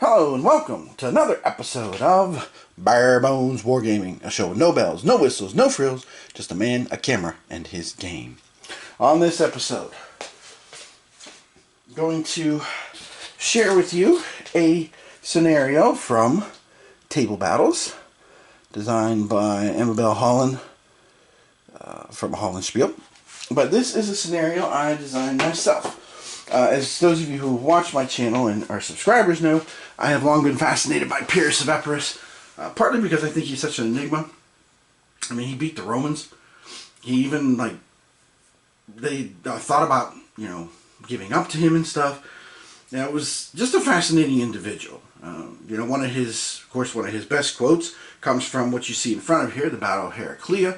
Hello and welcome to another episode of Bare Bones Wargaming, a show with no bells, no whistles, no frills, just a man, a camera, and his game. On this episode, I'm going to share with you a scenario from Table Battles, designed by Amabel Holland from Holland Spiel. But this is a scenario I designed myself. As those of you who watch my channel and are subscribers know, I have long been fascinated by Pyrrhus of Epirus, partly because I think he's such an enigma. I mean, he beat the Romans. He even, they thought about, giving up to him and stuff. Now, it was just a fascinating individual. One of his best quotes comes from what you see in front of here, the Battle of Heraclea.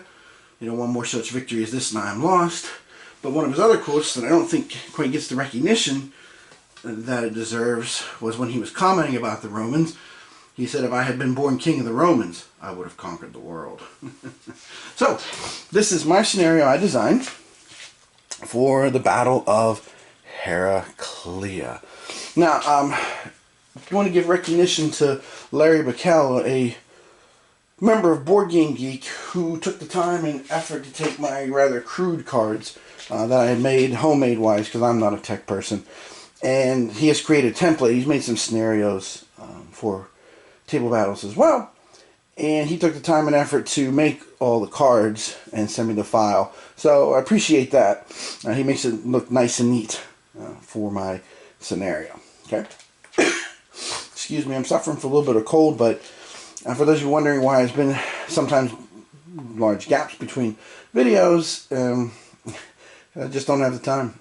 One more such victory as this and I am lost. But one of his other quotes that I don't think quite gets the recognition that it deserves was when he was commenting about the Romans. He said, "If I had been born king of the Romans, I would have conquered the world." So, this is my scenario I designed for the Battle of Heraclea. Now, I want to give recognition to Larry Bacall, a member of Board Game Geek, who took the time and effort to take my rather crude cards that I had made homemade-wise, because I'm not a tech person, and he has created a template. He's made some scenarios for Table Battles as well, and he took the time and effort to make all the cards and send me the file, so I appreciate that. He makes it look nice and neat for my scenario. Okay. Excuse me, I'm suffering from a little bit of cold, but for those of you wondering why there's been sometimes large gaps between videos, I just don't have the time.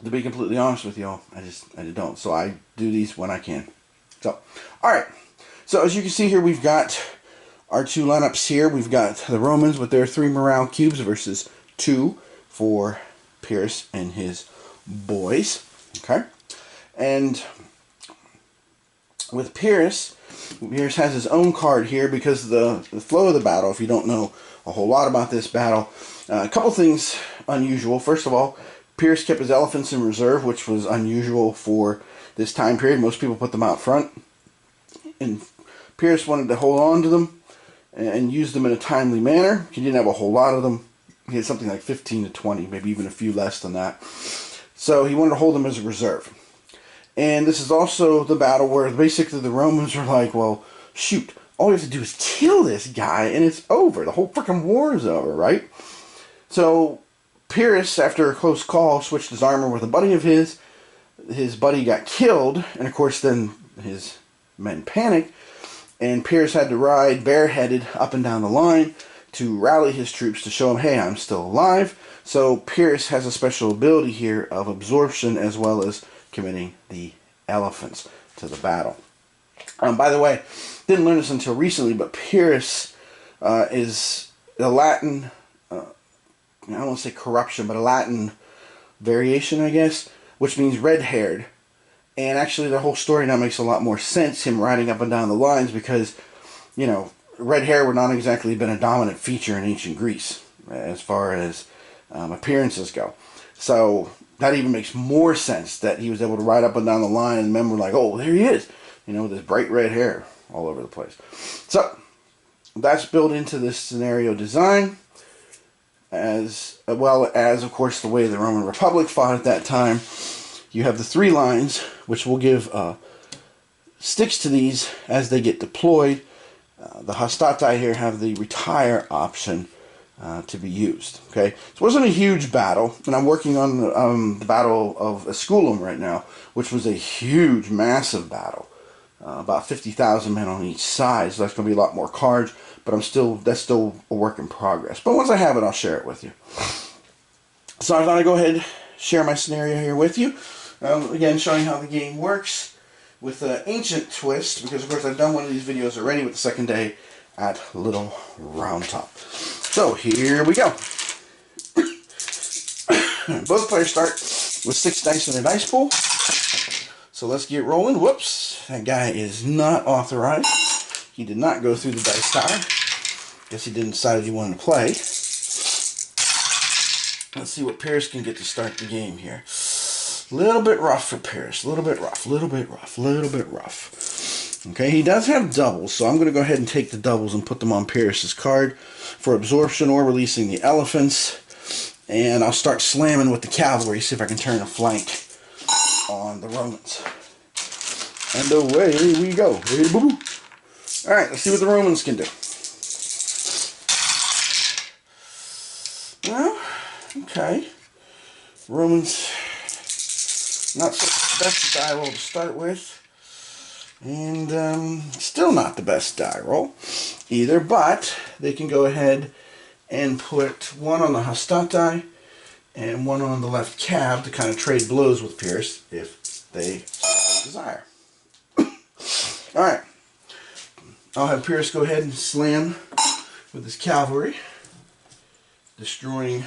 To be completely honest with y'all, I just don't. So I do these when I can. So, alright. So as you can see here, we've got our two lineups here. We've got the Romans with their 3 morale cubes versus 2 for Pyrrhus and his boys. Okay. And with Pyrrhus has his own card here because of the flow of the battle. If you don't know a whole lot about this battle, a couple things unusual. First of all, Pyrrhus kept his elephants in reserve, which was unusual for this time period. Most people put them out front, and Pyrrhus wanted to hold on to them and use them in a timely manner. He didn't have a whole lot of them. He had something like 15 to 20, maybe even a few less than that. So he wanted to hold them as a reserve. And this is also the battle where basically the Romans were like, well, shoot, all we have to do is kill this guy and it's over. The whole freaking war is over, right? So Pyrrhus, after a close call, switched his armor with a buddy of his. His buddy got killed, and of course then his men panicked, and Pyrrhus had to ride bareheaded up and down the line to rally his troops to show them, hey, I'm still alive. So Pyrrhus has a special ability here of absorption as well as committing the elephants to the battle. By the way, didn't learn this until recently, but Pyrrhus is a Latin, I don't want to say corruption, but a Latin variation, I guess, which means red-haired. And actually the whole story now makes a lot more sense, him riding up and down the lines, because, red hair would not exactly been a dominant feature in ancient Greece, as far as appearances go. So that even makes more sense that he was able to ride up and down the line, and men were like, oh, there he is, with his bright red hair all over the place. So that's built into this scenario design, as well as, of course, the way the Roman Republic fought at that time. You have the 3 lines, which will give sticks to these as they get deployed. The hastati here have the retire option to be used. Okay, so it wasn't a huge battle, and I'm working on the Battle of Esculum right now, which was a huge, massive battle. About 50,000 men on each side, so that's going to be a lot more cards, but that's still a work in progress. But once I have it, I'll share it with you. So I thought I'd go ahead and share my scenario here with you. Again, showing how the game works with an ancient twist, because of course I've done one of these videos already with the second day at Little Round Top. So here we go. Both players start with 6 dice in a dice pool. So let's get rolling. Whoops, that guy is not authorized. He did not go through the dice tower. Guess he didn't decide he wanted to play. Let's see what Pyrrhus can get to start the game here. A little bit rough for Pierce. A little bit rough. A little bit rough. A little bit rough. Okay, he does have doubles, so I'm going to go ahead and take the doubles and put them on Pierce's card for absorption or releasing the elephants. And I'll start slamming with the cavalry, see if I can turn a flank on the Romans. And away we go. Hey, boo -boo. Alright, let's see what the Romans can do. Well, okay. Romans, not the best die roll to start with. And still not the best die roll either, but they can go ahead and put one on the Hastati and one on the left cab to kind of trade blows with Pierce if they desire. Alright, I'll have Pierce go ahead and slam with his cavalry, destroying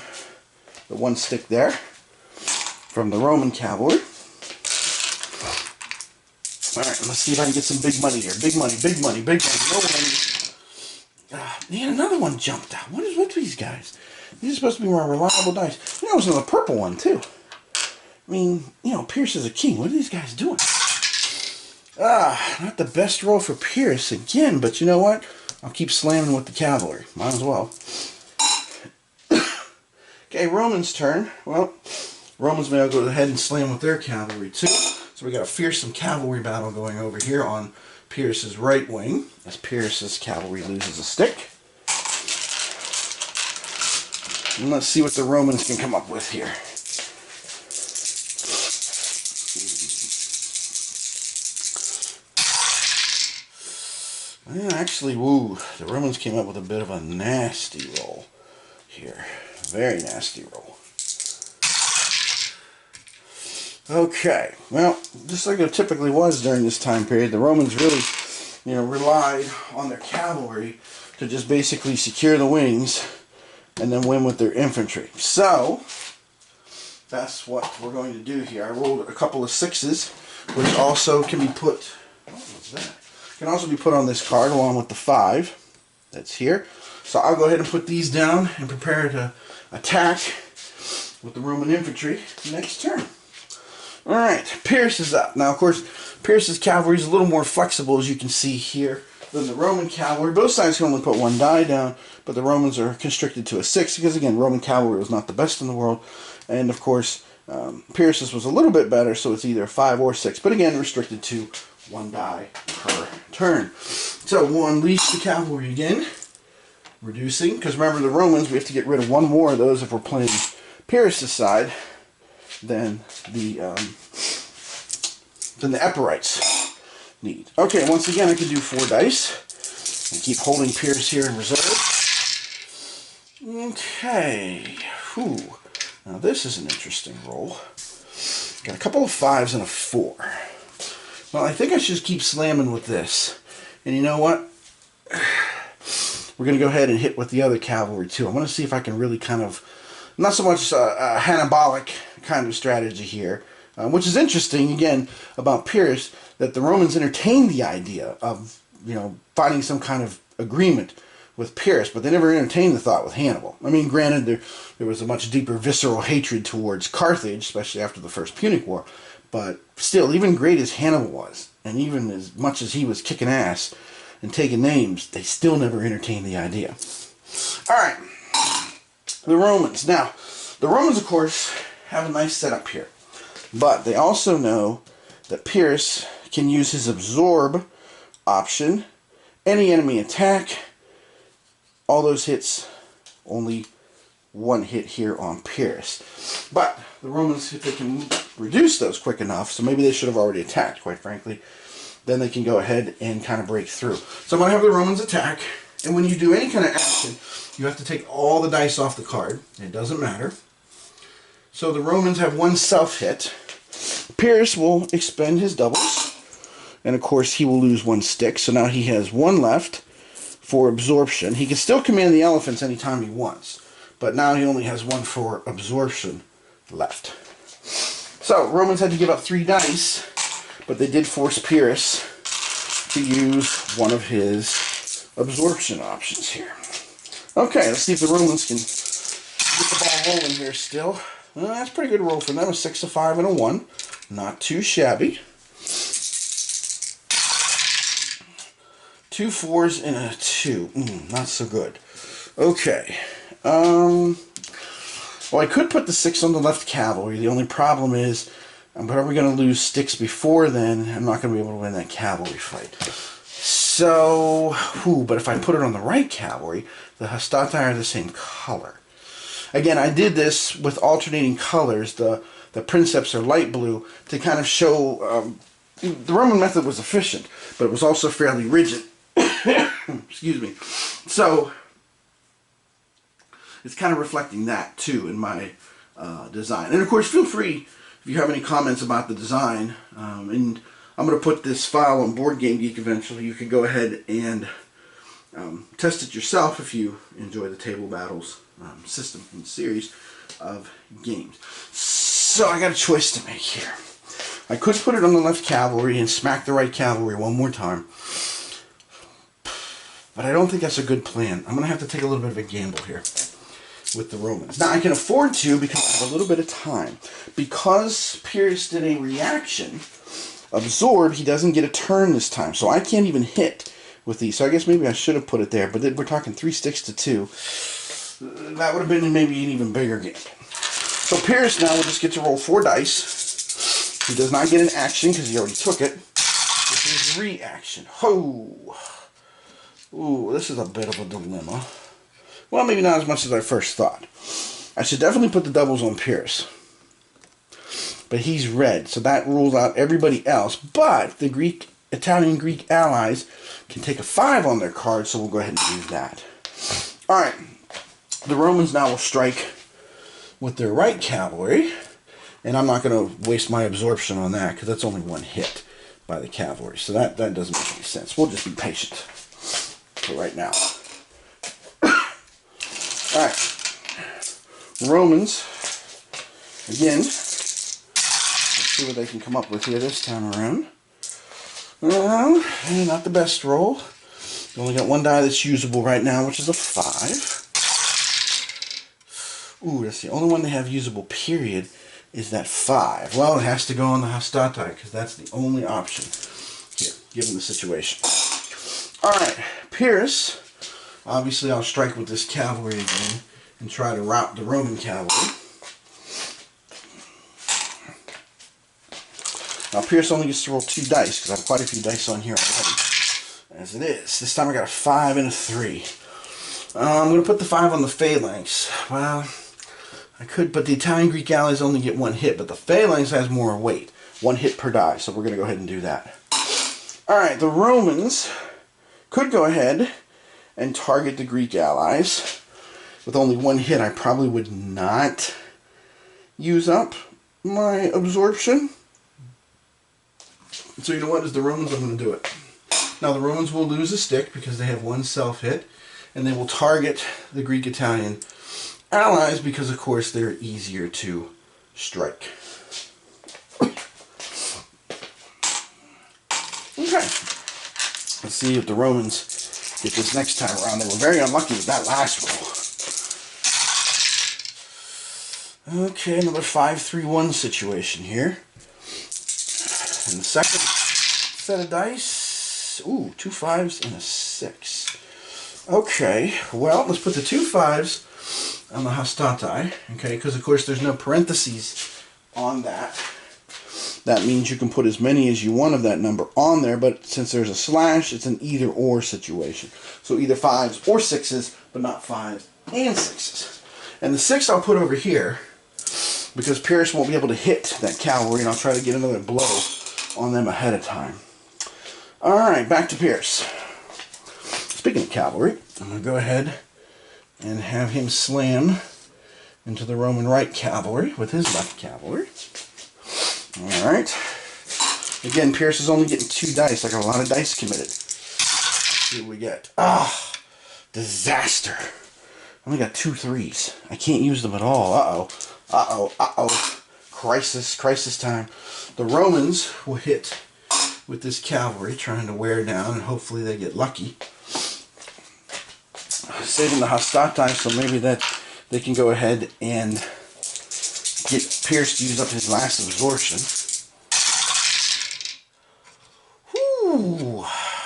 the one stick there from the Roman cavalry. Alright, let's see if I can get some big money here. Big money, big money, big money. No money. Yeah, another one jumped out. What is with these guys? These are supposed to be more reliable dice. You know, it was another purple one, too. I mean, you know, Pierce is a king. What are these guys doing? Not the best roll for Pierce again, but you know what? I'll keep slamming with the cavalry. Might as well. Okay, Romans' turn. Well, Romans may go ahead and slam with their cavalry, too. So we got a fearsome cavalry battle going over here on Pierce's right wing, as Pierce's cavalry loses a stick. And let's see what the Romans can come up with here. Well, actually, woo, the Romans came up with a bit of a nasty roll here. Very nasty roll. Okay, well, just like it typically was during this time period, the Romans really, you know, relied on their cavalry to just basically secure the wings and then win with their infantry. So, that's what we're going to do here. I rolled a couple of sixes, which also can be put, what's that? Can also be put on this card along with the 5 that's here. So I'll go ahead and put these down and prepare to attack with the Roman infantry next turn. Alright, Pierce is up. Now, of course, Pierce's cavalry is a little more flexible, as you can see here, than the Roman cavalry. Both sides can only put one die down, but the Romans are constricted to a 6, because, again, Roman cavalry was not the best in the world. And, of course, Pierce's was a little bit better, so it's either 5 or 6. But, again, restricted to 1 die per turn. So, we'll unleash the cavalry again, reducing, because remember, the Romans, we have to get rid of 1 more of those if we're playing Pierce's side than the Epirites need. Okay, once again, I can do 4 dice and keep holding Pierce here in reserve. Okay, whew. Now this is an interesting roll. Got a couple of 5s and a 4. Well, I think I should just keep slamming with this. And you know what? We're going to go ahead and hit with the other cavalry too. I want to see if I can really kind of, not so much a Hannibalic kind of strategy here, which is interesting, again, about Pierce, that the Romans entertained the idea of, you know, finding some kind of agreement with Pierce, but they never entertained the thought with Hannibal. I mean, granted, there was a much deeper visceral hatred towards Carthage, especially after the First Punic War, but still, even great as Hannibal was, and even as much as he was kicking ass and taking names, they still never entertained the idea. Alright, the Romans. Now, the Romans, of course, have a nice setup here, but they also know that Pierce can use his absorb option, any enemy attack, all those hits, only 1 hit here on Pierce. But the Romans, if they can reduce those quick enough, so maybe they should have already attacked, quite frankly, then they can go ahead and kind of break through. So I'm going to have the Romans attack, and when you do any kind of action, you have to take all the dice off the card. It doesn't matter. So the Romans have 1 self-hit. Pierce will expend his doubles, and of course he will lose 1 stick, so now he has 1 left for absorption. He can still command the elephants anytime he wants, but now he only has 1 for absorption left. So Romans had to give up 3 dice, but they did force Pierce to use one of his absorption options here. Okay, let's see if the Romans can get the ball rolling here still. That's a pretty good roll for them. A 6, a 5, and a 1. Not too shabby. 2 4s and a 2. Not so good. Okay. Well, I could put the 6 on the left cavalry. The only problem is I'm probably going to lose sticks before then. I'm not going to be able to win that cavalry fight. So, but if I put it on the right cavalry, the hastati are the same color. Again, I did this with alternating colors. The princeps are light blue to kind of show the Roman method was efficient, but it was also fairly rigid. Excuse me. So, it's kind of reflecting that too in my design. And of course, feel free if you have any comments about the design. And I'm going to put this file on Board Game Geek eventually. You can go ahead and test it yourself if you enjoy the Table Battles system and series of games. So I got a choice to make here. I could put it on the left cavalry and smack the right cavalry one more time. But I don't think that's a good plan. I'm going to have to take a little bit of a gamble here with the Romans. Now I can afford to because I have a little bit of time. Because Pierce did a reaction, absorb, he doesn't get a turn this time. So I can't even hit with these. So I guess maybe I should have put it there. But we're talking 3 sticks to 2. That would have been maybe an even bigger game. So Pierce now will just get to roll 4 dice. He does not get an action because he already took it. This is reaction. Ho! Ooh, this is a bit of a dilemma. Well, maybe not as much as I first thought. I should definitely put the doubles on Pierce. But he's red, so that rules out everybody else. But the Italian-Greek allies can take a 5 on their card, so we'll go ahead and do that. Alright, the Romans now will strike with their right cavalry. And I'm not going to waste my absorption on that, because that's only 1 hit by the cavalry. So that doesn't make any sense. We'll just be patient for right now. Alright, Romans, again, let's see what they can come up with here this time around. Not the best roll. Only got 1 die that's usable right now, which is a 5. Ooh, that's the only one they have usable, period, is that 5. Well, it has to go on the hastati, because that's the only option here, given the situation. Alright, Pierce. Obviously, I'll strike with this cavalry again and try to rout the Roman cavalry. Now, Pierce only gets to roll 2 dice, because I have quite a few dice on here already, as it is. This time I got a 5 and a 3. I'm going to put the 5 on the phalanx. Well, I could, but the Italian-Greek allies only get 1 hit, but the phalanx has more weight. 1 hit per die, so we're going to go ahead and do that. Alright, the Romans could go ahead and target the Greek allies. With only 1 hit, I probably would not use up my absorption. So you know what, as the Romans, I'm going to do it. Now the Romans will lose a stick because they have 1 self-hit, and they will target the Greek-Italian allies because, of course, they're easier to strike. Okay. Let's see if the Romans get this next time around. They were very unlucky with that last roll. Okay, another 5-3-1 situation here. And the second set of dice. Ooh, 2 5s and a 6. Okay, well, let's put the 2 5s on the hastati. Okay, because of course there's no parentheses on that. That means you can put as many as you want of that number on there, but since there's a slash, it's an either-or situation. So either 5s or 6s, but not 5s and 6s. And the 6 I'll put over here, because Pierce won't be able to hit that cavalry, and I'll try to get another blow on them ahead of time. Alright, back to Pierce. Speaking of cavalry, I'm going to go ahead and have him slam into the Roman right cavalry with his left cavalry. Alright. Again, Pierce is only getting 2 dice. I got a lot of dice committed. Let's see what we get. Ah! Disaster. I only got 2 3s. I can't use them at all. Uh-oh. Uh-oh. Uh-oh. Crisis time. The Romans will hit with this cavalry, trying to wear down, and hopefully they get lucky. Saving the hastati, so maybe that they can go ahead and get Pierce to use up his last absorption. Whew.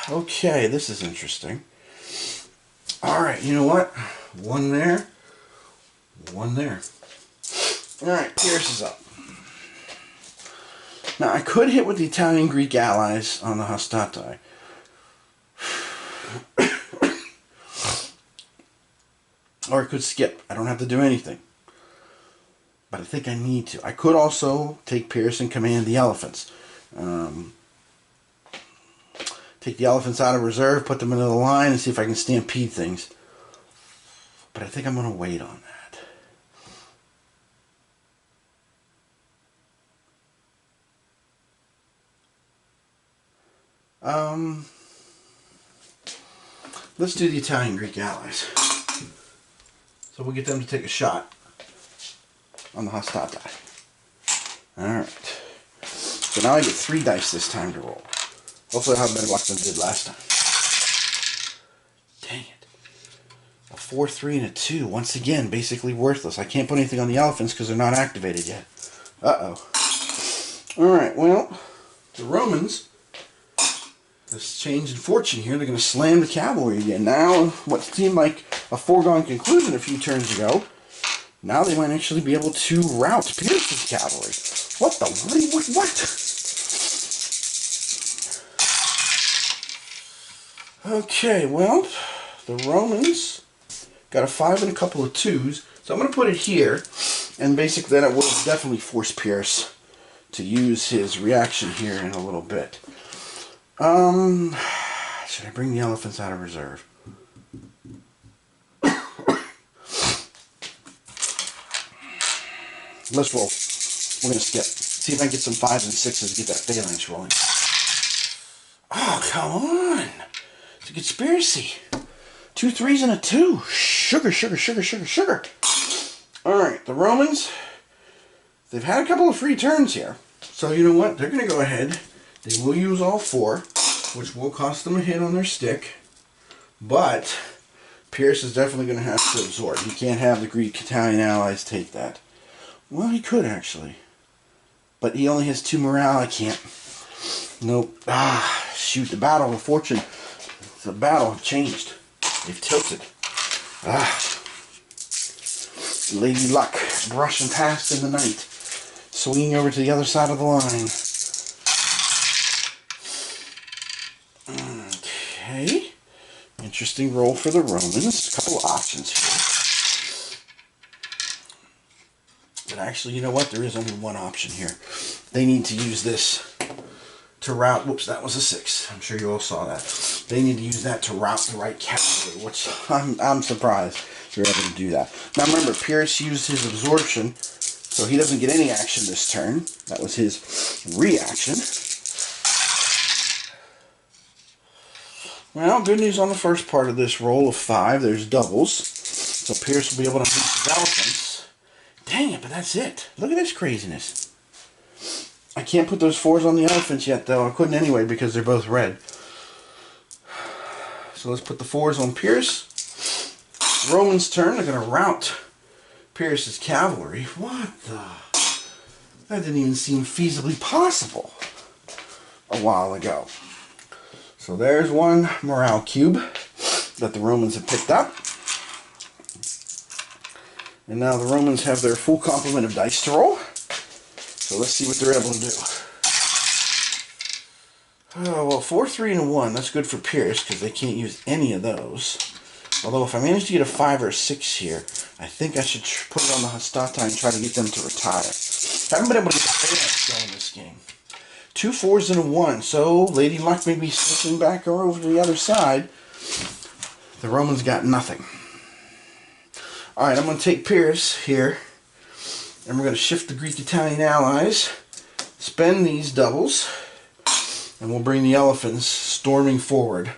Okay, this is interesting. Alright, you know what? One there. One there. Alright, Pierce is up. Now, I could hit with the Italian-Greek allies on the Hastati. Or I could skip. I don't have to do anything. But I think I need to. I could also take Pierce and command the elephants. Take the elephants out of reserve, put them into the line, and see if I can stampede things. But I think I'm going to wait on that. Let's do the Italian-Greek allies. So we'll get them to take a shot on the Hastati. Alright. So now I get 3 dice this time to roll. Hopefully I'll have better luck than I did last time. Dang it. A 4, 3, and a 2. Once again, basically worthless. I can't put anything on the elephants because they're not activated yet. Uh-oh. Alright, well, the Romans, this change in fortune here, they're going to slam the cavalry again. Now, what seemed like a foregone conclusion a few turns ago, now they might actually be able to rout Pierce's cavalry. What the? What? Okay, well, the Romans got a 5 and a couple of 2s, so I'm going to put it here, and basically then it will definitely force Pierce to use his reaction here in a little bit. Should I bring the elephants out of reserve? Let's roll. We're going to skip. See if I can get some 5s and 6s to get that phalanx rolling. Oh, come on. It's a conspiracy. 2 3s and a 2. Sugar, sugar, sugar, sugar, sugar. Alright, the Romans, they've had a couple of free turns here. So you know what? They're going to go ahead. They will use all 4, which will cost them a hit on their stick. But Pierce is definitely going to have to absorb. He can't have the Greek-Italian allies take that. Well, he could actually. But he only has 2 morale. I can't. Nope. Ah, shoot. The Battle of Fortune. The battle changed. They've tilted. Ah. Lady Luck brushing past in the night. Swinging over to the other side of the line. Okay. Interesting roll for the Romans. A couple of options here. But actually, you know what? There is only one option here. They need to use this to rout. Whoops, that was a 6. I'm sure you all saw that. They need to use that to rout the right cavalry, which I'm surprised you're able to do that. Now remember, Pierce used his absorption, so he doesn't get any action this turn. That was his reaction. Well, good news on the first part of this roll of 5. There's doubles. So Pierce will be able to meet his elephants. Dang it, but that's it. Look at this craziness. I can't put those 4s on the elephants yet, though. I couldn't anyway because they're both red. So let's put the 4s on Pierce. Romans' turn. They're going to rout Pierce's cavalry. What the? That didn't even seem feasibly possible a while ago. So there's one morale cube that the Romans have picked up. And now the Romans have their full complement of dice to roll. So let's see what they're able to do. Oh, well, 4, 3, and 1. That's good for Pierce because they can't use any of those. Although if I manage to get a 5 or a 6 here, I think I should put it on the Hastati and try to get them to retire. I haven't been able to get the phalanx going in this game. 2 4s and a 1. So Lady Luck may be switching back over to the other side. The Romans got nothing. Alright, I'm going to take Pierce here. And we're going to shift the Greek-Italian allies. Spend these doubles. And we'll bring the elephants storming forward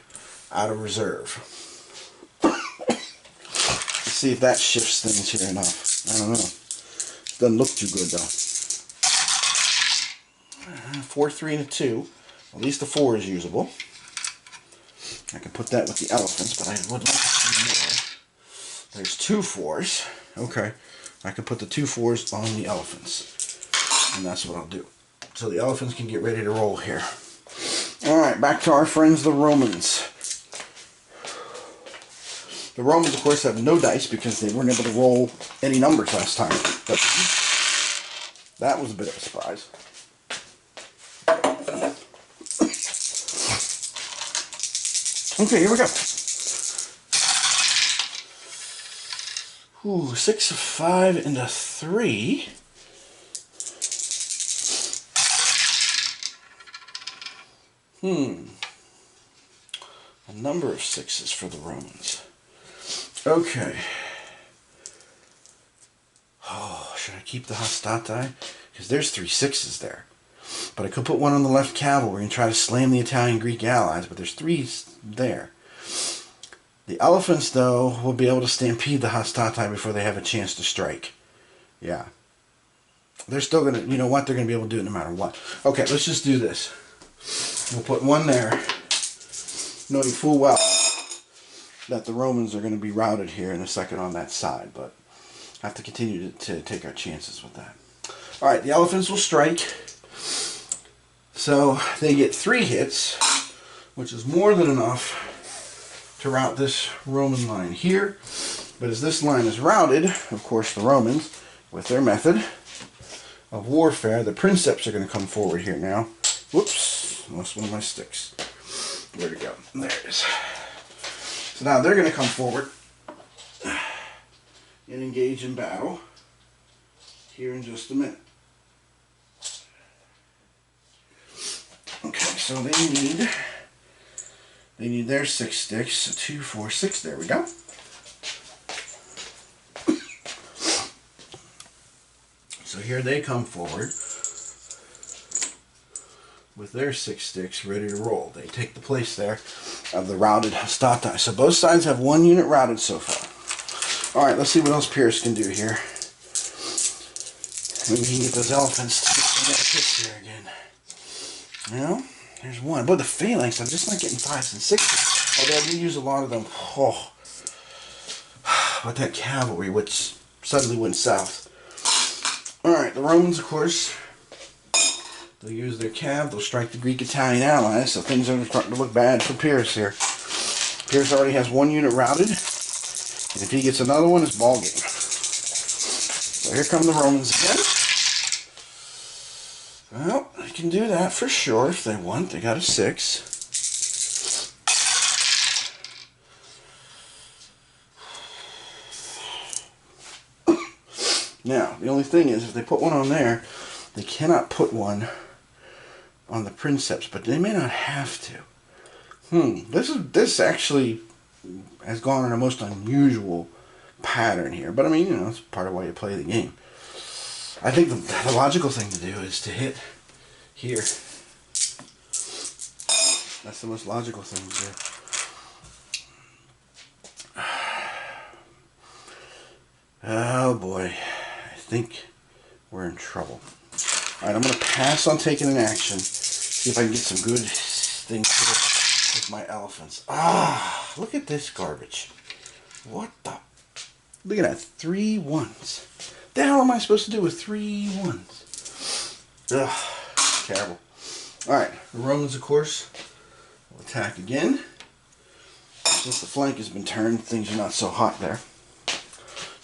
out of reserve. Let's see if that shifts things here enough. I don't know. Doesn't look too good though. 4, 3, and a 2. At least the 4 is usable. I can put that with the elephants, but I would like to see more. There's 2 4s. Okay. I can put the 2 4s on the elephants. And that's what I'll do. So the elephants can get ready to roll here. Alright, back to our friends the Romans. The Romans, of course, have no dice because they weren't able to roll any numbers last time. But that was a bit of a surprise. Okay, here we go. Ooh, 6, a 5, and a 3. A number of 6s for the Romans. Okay. Oh, should I keep the hastati? Because there's 3 6s there. But I could put one on the left cavalry and try to slam the Italian-Greek allies, but there's 3s there. The elephants, though, will be able to stampede the hastati before they have a chance to strike. Yeah. They're still going to, you know what, they're going to be able to do it no matter what. Okay, let's just do this. We'll put one there, knowing full well that the Romans are going to be routed here in a second on that side, but I have to continue to take our chances with that. Alright, the elephants will strike. So they get 3 hits, which is more than enough to rout this Roman line here. But as this line is routed, of course the Romans, with their method of warfare, the princeps are going to come forward here now. Whoops, lost one of my sticks. Where'd it go? There it is. So now they're going to come forward and engage in battle here in just a minute. Okay, so they need their 6 sticks. So 2, 4, 6. There we go. So here they come forward with their 6 sticks ready to roll. They take the place there of the routed hastati. So both sides have 1 unit routed so far. Alright, let's see what else Pierce can do here. Maybe he can get those elephants to get some more hits here again. Well, there's one. But the phalanx, I'm just not getting 5s and 6s. Although I do use a lot of them. Oh. But that cavalry, which suddenly went south. Alright, the Romans, of course, they'll use their cav. They'll strike the Greek-Italian allies. So things are starting to look bad for Pierce here. Pierce already has 1 unit routed. And if he gets another one, it's ball game. So here come the Romans again. Well, they can do that for sure if they want. They got a 6. Now, the only thing is, if they put one on there, they cannot put one on the princeps, but they may not have to. This actually has gone in a most unusual pattern here. But I mean, you know, it's part of why you play the game. I think the logical thing to do is to hit here. That's the most logical thing to do. Oh boy, I think we're in trouble. Alright, I'm going to pass on taking an action. See if I can get some good things with my elephants. Ah, look at this garbage. What the? Look at that, 3 1s. The hell am I supposed to do with 3 1s? Ugh, terrible. Alright, the Romans, of course, will attack again. Since the flank has been turned, things are not so hot there.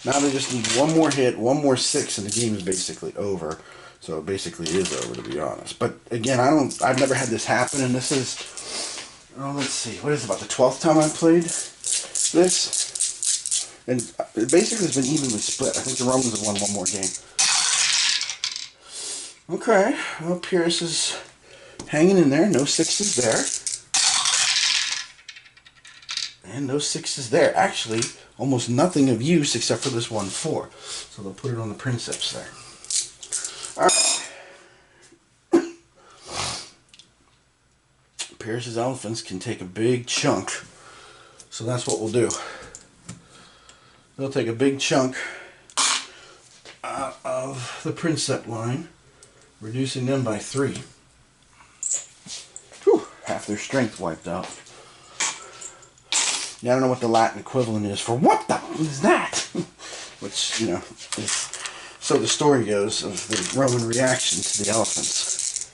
Now they just need 1 more hit, 1 more 6, and the game is basically over. So it basically is over, to be honest. But again, I've never had this happen, and this is, oh, let's see, what is it, about the 12th time I've played this? And it basically has been evenly split. I think the Romans have won 1 more game. Okay, well, Pierce is hanging in there. No 6s there. And no 6s there. Actually, almost nothing of use except for this 1 4. So they'll put it on the princeps there. Alright. Pierce's elephants can take a big chunk. So that's what we'll do. They'll take a big chunk out of the princeps line, reducing them by 3. Whew, half their strength wiped out. Yeah, I don't know what the Latin equivalent is for what the is that? Which, you know, is So the story goes of the Roman reaction to the elephants.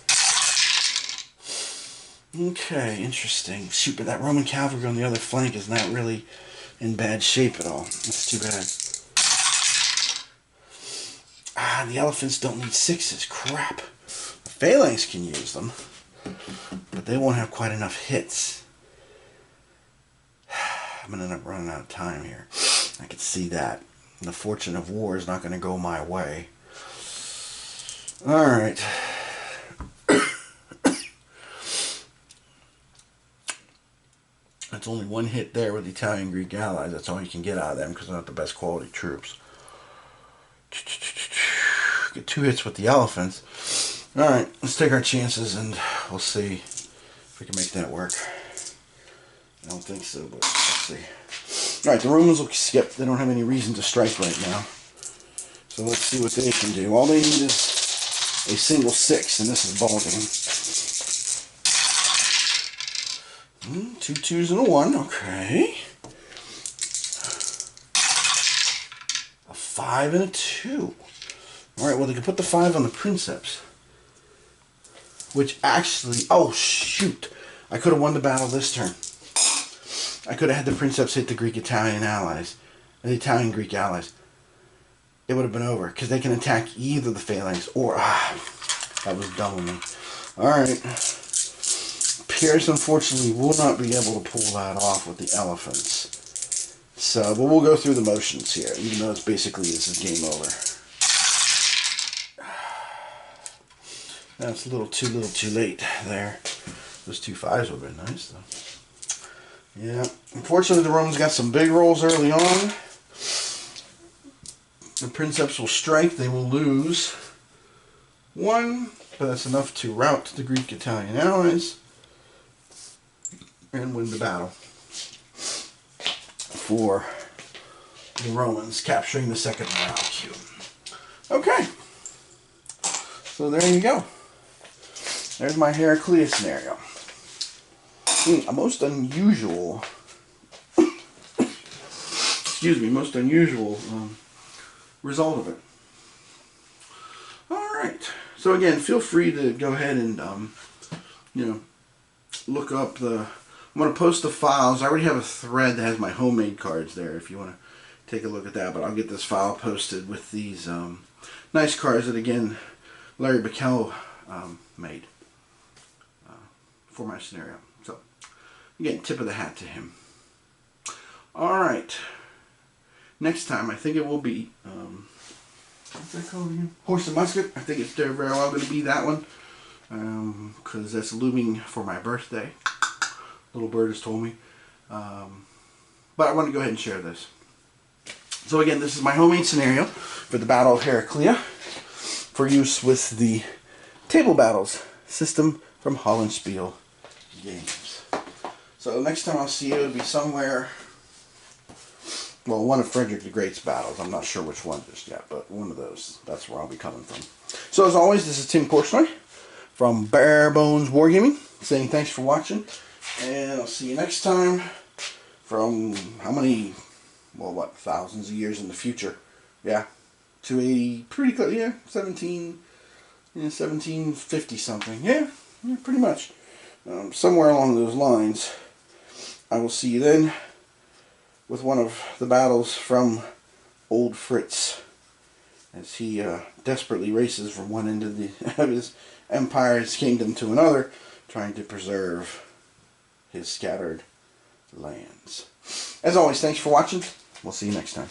Okay, interesting. Shoot, but that Roman cavalry on the other flank is not really in bad shape at all. That's too bad. Ah, the elephants don't need 6s. Crap. The phalanx can use them, but they won't have quite enough hits. I'm going to end up running out of time here. I can see that. The fortune of war is not going to go my way. Alright. That's only one hit there with the Italian Greek allies. That's all you can get out of them because they're not the best quality troops. Get 2 hits with the elephants. Alright, let's take our chances and we'll see if we can make that work. I don't think so, but let's see. Alright, the Romans will skip. They don't have any reason to strike right now. So let's see what they can do. All they need is a single 6, and this is ball game. 2 2s and a 1, okay. A 5 and a 2. Alright, well they can put the 5 on the princeps. Which actually, oh shoot. I could have won the battle this turn. I could have had the princeps hit the Greek-Italian allies. The Italian-Greek allies. It would have been over. Because they can attack either the phalanx or, that was dumb of me. Alright. Pierce, unfortunately, will not be able to pull that off with the elephants. So, but we'll go through the motions here, even though it's basically, this is game over. That's a little too late there. Those 2 5s would have been nice, though. Yeah, unfortunately, the Romans got some big rolls early on. The princeps will strike, they will lose 1, but that's enough to rout the Greek-Italian allies and win the battle for the Romans, capturing the second morale cube. Okay, so there you go. There's my Heraclea scenario. A most unusual, excuse me, most unusual result of it. Alright, so again, feel free to go ahead and, you know, look up the, I'm going to post the files. I already have a thread that has my homemade cards there if you want to take a look at that, but I'll get this file posted with these nice cards that, again, Larry Bacall made for my scenario. So, again, tip of the hat to him. Alright. Next time, I think it will be, what's that called again? Horse and Musket. I think it's very well going to be that one. Because that's looming for my birthday. Little bird has told me. But I want to go ahead and share this. So again, this is my homemade scenario for the Battle of Heraclea for use with the Table Battles system from Hollandspiel Games. So next time I'll see you, it'll be somewhere, well, one of Frederick the Great's battles. I'm not sure which one just yet, but one of those. That's where I'll be coming from. So as always, this is Tim Portnoy from Bare Bones Wargaming, saying thanks for watching, and I'll see you next time from how many, well, what, thousands of years in the future. Yeah, 280, pretty close, yeah, 1750 something. Yeah, pretty much. Somewhere along those lines. I will see you then with one of the battles from Old Fritz, as he desperately races from one end of his empire's kingdom to another, trying to preserve his scattered lands. As always, thanks for watching. We'll see you next time.